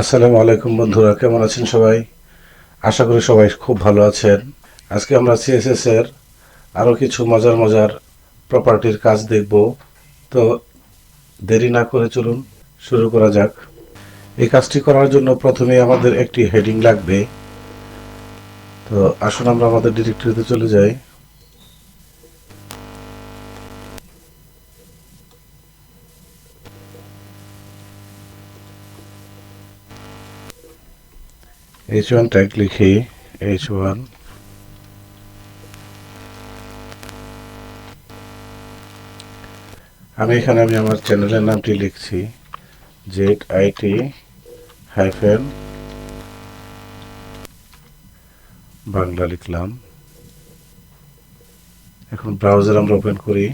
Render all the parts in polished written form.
আসসালামু আলাইকুম বন্ধুরা, কেমন আছেন সবাই? আশা করি সবাই খুব ভালো আছেন। আজকে আমরা সিএসএস এর আরও কিছু মজার মজার প্রপার্টির কাজ দেখব। তো দেরি না করে চলুন শুরু করা যাক। এই কাজটি করার জন্য প্রথমে আমাদের একটি হেডিং লাগবে। তো আসুন আমরা আমাদের ডিরেক্টরিতে চলে যাই। H1 ট্যাগ লিখি, H1। আমি আমার চ্যানেলের নামটি লিখছি Zit-Bangla লিখলাম। এখন ব্রাউজার আমরা ওপেন করি।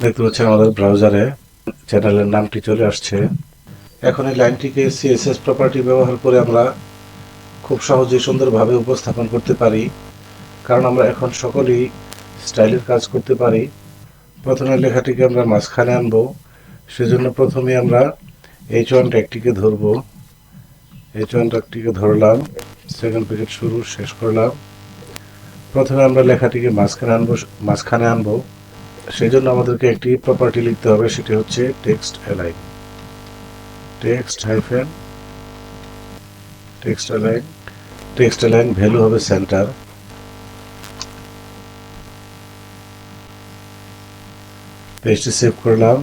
দেখতে পাচ্ছেন আমাদের ব্রাউজারে চ্যানেলের নামটি চলে আসছে। এখন এই লাইনটিকে সিএসএস প্রপার্টি ব্যবহার করে আমরা খুব সহজেই সুন্দরভাবে উপস্থাপন করতে পারি, কারণ আমরা এখন সকলেই স্টাইলের কাজ করতে পারি। প্রথমে লেখাটিকে আমরা মাঝখানে আনবো, সেজন্য প্রথমে আমরা H1 ট্যাগটিকে ধরব। H1 ট্যাগটিকে ধরলাম, সেকেন্ড ব্র্যাকেট শুরু শেষ করলাম। প্রথমে আমরা লেখাটিকে মাঝখানে আনবো, সেই জন্য আমাদেরকে একটি প্রপার্টি লিখতে হবে, সেটি হচ্ছে text align. Text align value হবে সেন্টার। পেজটি সেভ করলাম।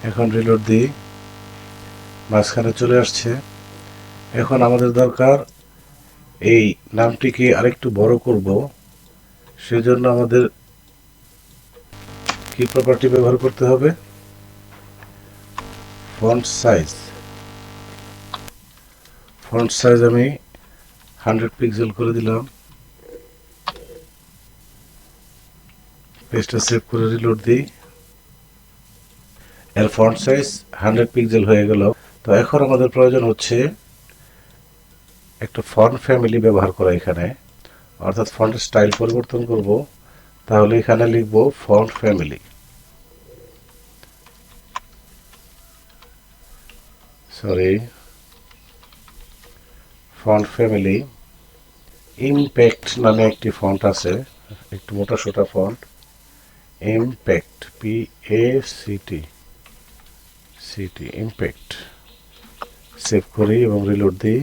এখন রিলোড দিই, মাঝখানে চলে আসছে। এখন আমাদের দরকার এই নামটিকে আরেকটু বড় করব, সেজন্য আমাদের কি প্রপার্টি ব্যবহার করতে হবে? ফন্ট সাইজ আমি 100 পিক্সেল করে দিলাম। পেজটা সেভ করে রিলোড দিই। এর ফন্ট সাইজ 100 পিক্সেল হয়ে গেল। তো এখন আমাদের প্রয়োজন হচ্ছে একটা ফন্ট ফ্যামিলি ব্যবহার করা এখানে, অর্থাৎ ফন্টের স্টাইল পরিবর্তন করব। তাহলে এখানে লিখব ফন্ট ফ্যামিলি। ইমপ্যাক্ট নামে একটি ফন্ট আছে, একটু মোটা সোটা ফন্ট। Impact, impact. সেভ করি এবং রিলোড দিই।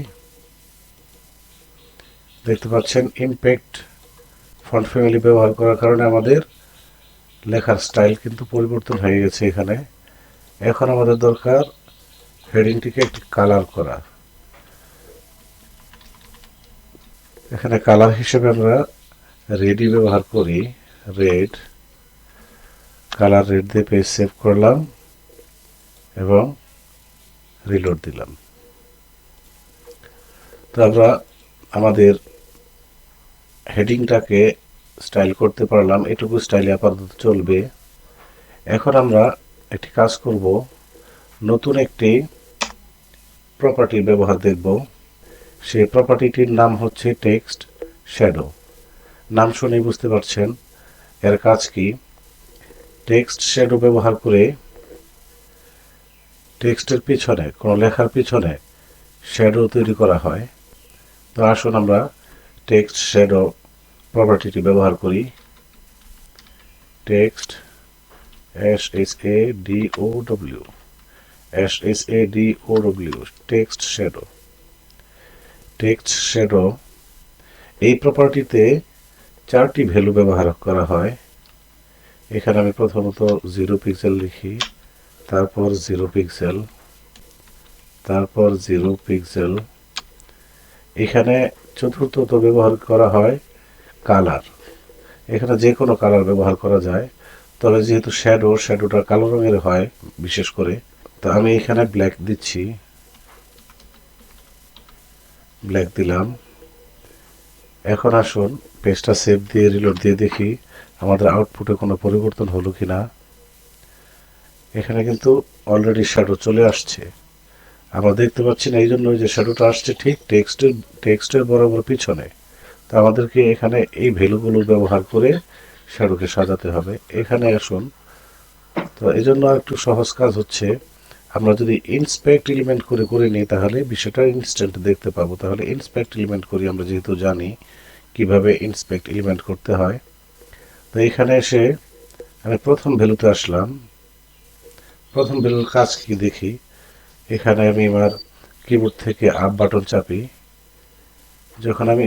দেখতে পাচ্ছেন ইমপ্যাক্ট ফন্ট ফ্যামিলি ব্যবহার করার কারণে আমাদের লেখার স্টাইল কিন্তু পরিবর্তন হয়ে গেছে এখানে। এখন আমাদের দরকার হেডিংটিকে একটি কালার করা। এখানে কালার হিসেবে আমরা রেডি ব্যবহার করি, কালার রেড দিয়ে পেজ সেভ করলাম এবং রিলোড দিলাম। তো আমরা আমাদের হেডিংটাকে স্টাইল করতে পারলাম, এটুকু স্টাইলে আপাতত চলবে। এখন আমরা একটি কাজ করব, নতুন একটি প্রপার্টির ব্যবহার দেখব। সেই প্রপার্টিটির নাম হচ্ছে টেক্সট শ্যাডো। নাম শুনেই বুঝতে পারছেন এর কাজ কি। টেক্সট শ্যাডো ব্যবহার করে টেক্সটের পিছনে, কোনো লেখার পিছনে শ্যাডো তৈরি করা হয়। তো আসুন আমরা টেক্সট শ্যাডো প্রপার্টিটি ব্যবহার করি। টেক্সট SHADOW টেক্সট শ্যাডো এই প্রপার্টিতে 4টি ভ্যালু ব্যবহার করা হয়। এখানে আমি প্রথমত 0 পিক্সেল লিখি, তারপর 0 পিক্সেল, তারপর 0 পিক্সেল। এখানে চতুর্থত ব্যবহার করা হয় কালার। এখানে যে কোনো কালার ব্যবহার করা যায়, তবে যেহেতু শ্যাডোটা কালো রঙের হয় বিশেষ করে, তো আমি এখানে ব্ল্যাক দিচ্ছি। ব্ল্যাক দিলাম। এখন আসুন পেজটা সেভ দিয়ে রিলোড দিয়ে দেখি আমাদের আউটপুটে কোনো পরিবর্তন হলো কিনা। এখানে কিন্তু অলরেডি শ্যাডো চলে আসছে। আমরা দেখতে পাচ্ছি না, এই জন্য যে শ্যাডোটা আসছে ঠিক টেক্সটের বরাবর পিছনে। তো আমাদেরকে এখানে এই ভ্যালুগুলো ব্যবহার করে শ্যাডোকে সাজাতে হবে। এখানে আসুন, তো এই জন্য একটু সহজ কাজ হচ্ছে, আমরা যদি ইন্সপেক্ট এলিমেন্ট করে নিই তাহলে বিষয়টা ইনস্ট্যান্ট দেখতে পাবো। তাহলে ইন্সপেক্ট এলিমেন্ট করি, আমরা যেহেতু জানি কিভাবে ইন্সপেক্ট এলিমেন্ট করতে হয়। তো এখানে এসে আমি প্রথম ভ্যালুতে আসলাম। প্রথম ভ্যালুর কাজ কি দেখি। এখানে আমি আমার কিবোর্ড থেকে আপ বাটন চাপি। যখন আমি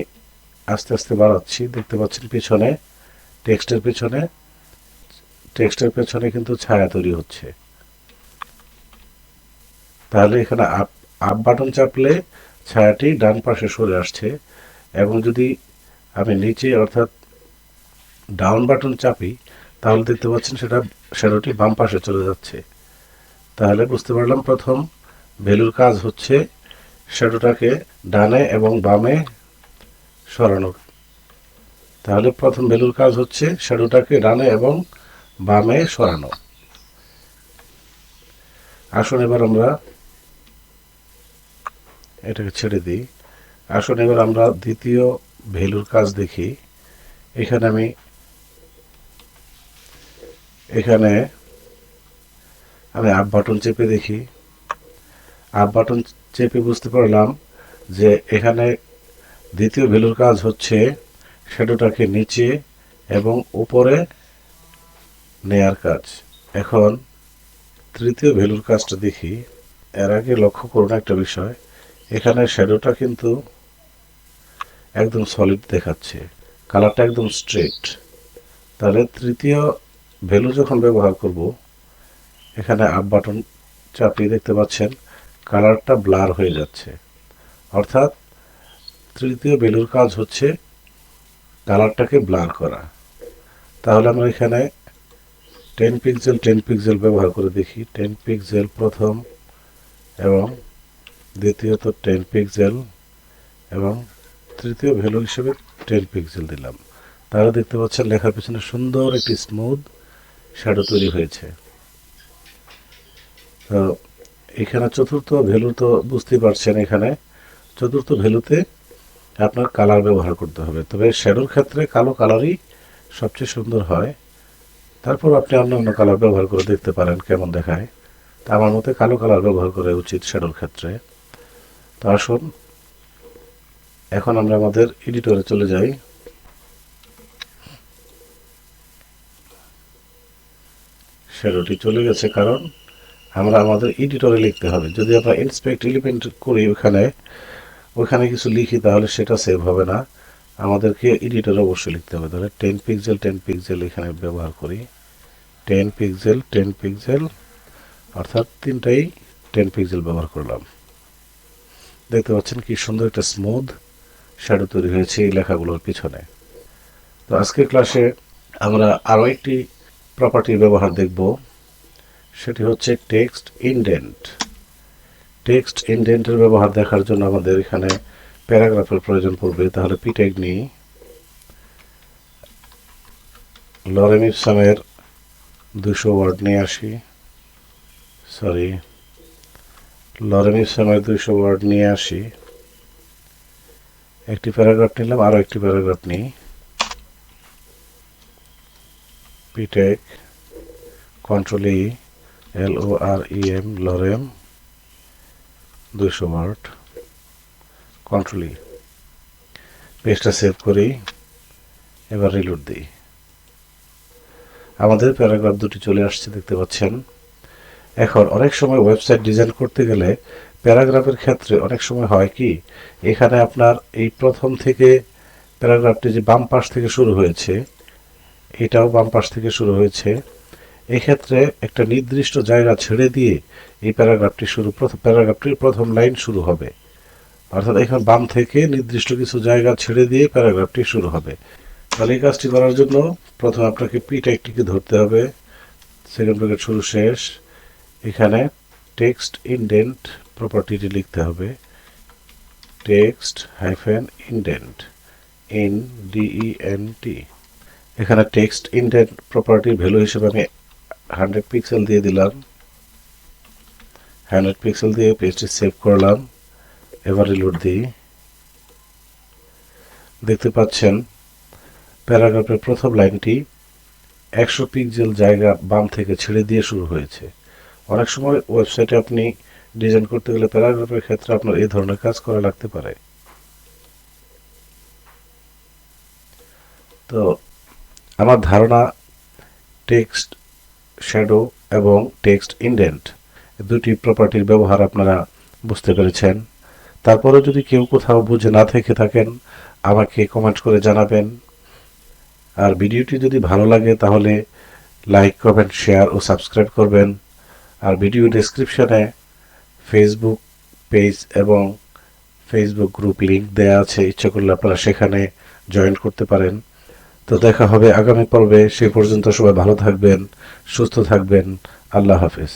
আস্তে আস্তে বাড়াচ্ছি দেখতে পাচ্ছেন পিছনে টেক্সটের পেছনে কিন্তু ছায়া তৈরি হচ্ছে। তাহলে এখানে আপ বাটন চাপলে ছায়াটি ডান পাশে সরে আসছে, এবং যদি আমি নিচে অর্থাৎ ডাউন বাটন চাপি তাহলে দেখতে পাচ্ছেন শ্যাডোটি বাম পাশে চলে যাচ্ছে। তাহলে বুঝতে পারলাম প্রথম ভ্যালুর কাজ হচ্ছে শ্যাডোটাকে ডানে এবং বামে সরানো। তাহলে প্রথম ভ্যালুর কাজ হচ্ছে শ্যাডোটাকে ডানে এবং বামে সরানো। আসুন এবার আমরা এটাকে ছেড়ে দিই। আসুন এবার আমরা দ্বিতীয় ভ্যালুর কাজ দেখি। এখানে আমি আপ বাটন চেপে দেখি। আপ বাটন চেপে বুঝতে পারলাম যে এখানে দ্বিতীয় ভ্যালুর কাজ হচ্ছে শ্যাডোটাকে নিচে এবং উপরে নেয়ার কাজ। এখন তৃতীয় ভ্যালুর কাজটা দেখি। এর আগে লক্ষ্য করুন একটা বিষয়, এখানে শ্যাডোটা কিন্তু একদম সলিড দেখাচ্ছে, কালারটা একদম স্ট্রেট। তাহলে তৃতীয় ভ্যালু যখন ব্যবহার করব, এখানে আপ বাটন চাপিয়ে দেখতে পাচ্ছেন কালারটা ব্লার হয়ে যাচ্ছে। অর্থাৎ তৃতীয় ভ্যালুর কাজ হচ্ছে কালারটাকে ব্লার করা। তাহলে আমরা এখানে 10 পিক্সেল ব্যবহার করে দেখি। 10 পিক্সেল প্রথম এবং দ্বিতীয়ত 10 পিক্সেল এবং তৃতীয় ভ্যালু হিসেবে 10 পিক্সেল দিলাম। তাহলে দেখতে পাচ্ছেন লেখার পিছনে সুন্দর একটি স্মুথ শ্যাডো তৈরি হয়েছে। তো এখানে চতুর্থ ভ্যালু তো বুঝতেই পারছেন, এখানে চতুর্থ ভ্যালুতে আপনার কালার ব্যবহার করতে হবে। তবে শ্যাডোর ক্ষেত্রে কালো কালারই সবচেয়ে সুন্দর হয়। তারপর আপনি অন্য কালার ব্যবহার করে দেখতে পারেন কেমন দেখায়। তা আমার মতে কালো কালার ব্যবহার করা উচিত শ্যাডোর ক্ষেত্রে। তো আসুন এখন আমরা আমাদের এডিটরে চলে যাই। শ্যাডোটি চলে গেছে কারণ আমরা আমাদের এডিটরে লিখতে হবে। যদি আমরা ইন্সপেক্ট এলিমেন্ট করি ওখানে কিছু লিখি তাহলে সেটা সেভ হবে না, আমাদেরকে এডিটরে অবশ্যই লিখতে হবে। তাহলে 10 পিক্সেল এখানে ব্যবহার করি। 10 পিক্সেল অর্থাৎ তিনটাই 10 পিক্সেল ব্যবহার করলাম। দেখতে পাচ্ছেন কি সুন্দর একটা স্মুথ শ্যাডো তৈরি হয়েছে এই লেখাগুলোর পিছনে। তো আজকের ক্লাসে আমরা আরও একটি প্রপার্টির ব্যবহার দেখব, সেটি হচ্ছে টেক্সট ইনডেন্ট। টেক্সট ইনডেন্টের ব্যবহার দেখার জন্য আমাদের এখানে প্যারাগ্রাফের প্রয়োজন পড়বে। তাহলে পিট্যাগ নিই, লরেম ইপসামের 200 ওয়ার্ড নিয়ে আসি। লরেম ইপসামের 200 ওয়ার্ড নিয়ে আসি। একটি প্যারাগ্রাফ নিলাম, আরও একটি প্যারাগ্রাফ নিই। পিট্যাগ control E LOREM lorem 200 word, control E. পেজটা সেভ করি, এবার রিলোড দিই। আমাদের প্যারাগ্রাফ দুটি চলে আসছে দেখতে পাচ্ছেন। এখন অনেক সময় ওয়েবসাইট ডিজাইন করতে গেলে প্যারাগ্রাফের ক্ষেত্রে অনেক সময় হয় কি, এখানে আপনার এই প্রথম থেকে প্যারাগ্রাফটি যে বাম পাশ থেকে শুরু হয়েছে, এটাও বাম পাশ থেকে শুরু হয়েছে। এক্ষেত্রে একটা নির্দিষ্ট জায়গা ছেড়ে দিয়ে এই প্যারাগ্রাফটির প্রথম লাইন শুরু হবে। অর্থাৎ এখানে বাম থেকে নির্দিষ্ট কিছু জায়গা ছেড়ে দিয়ে প্যারাগ্রাফটি শুরু হবে। তাহলে এই কাজটি করার জন্য প্রথমে আপনাকে পিট্যাগটিকে ধরতে হবে, সেকেন্ড ব্র্যাকেট শুরু শেষ। এখানে টেক্সট ইনডেন্ট প্রপার্টিটি লিখতে হবে, টেক্সট ইনডেন্ট INDENT। এখানে টেক্সট ইনডেন্ট প্রপার্টির ভ্যালু হিসেবে আমি 100 পিক্সেল দিয়ে দিলাম। 100 পিক্সেল দিয়ে পেজটি সেভ করলাম, এবার রিলোড দিই। দেখতে পাচ্ছেন প্যারাগ্রাফের প্রথম লাইনটি 100 পিক্সেল জায়গা বাম থেকে ছেড়ে দিয়ে শুরু হয়েছে। অনেক সময় ওয়েবসাইটে আপনি ডিজাইন করতে গেলে প্যারাগ্রাফের ক্ষেত্রে আপনার এই ধরনের কাজ করা লাগতে পারে। তো আমার ধারণা টেক্সট শ্যাডো এবং টেক্সট ইনডেন্ট দুটি প্রপার্টির ব্যবহার আপনারা বুঝতে পেরেছেন। তারপরে যদি কেউ কোথাও বুঝে না থেকে থাকেন আমাকে কমেন্ট করে জানাবেন। আর ভিডিওটি যদি ভালো লাগে তাহলে লাইক, কমেন্ট, শেয়ার ও সাবস্ক্রাইব করবেন। আর ভিডিও ডেসক্রিপশনে ফেসবুক পেজ এবং ফেসবুক গ্রুপ লিংক দেওয়া আছে, ইচ্ছা করলে আপনারা সেখানে জয়েন করতে পারেন। তো দেখা হবে আগামী পর্বে। সেই পর্যন্ত সবাই ভালো থাকবেন, সুস্থ থাকবেন। আল্লাহ হাফেজ।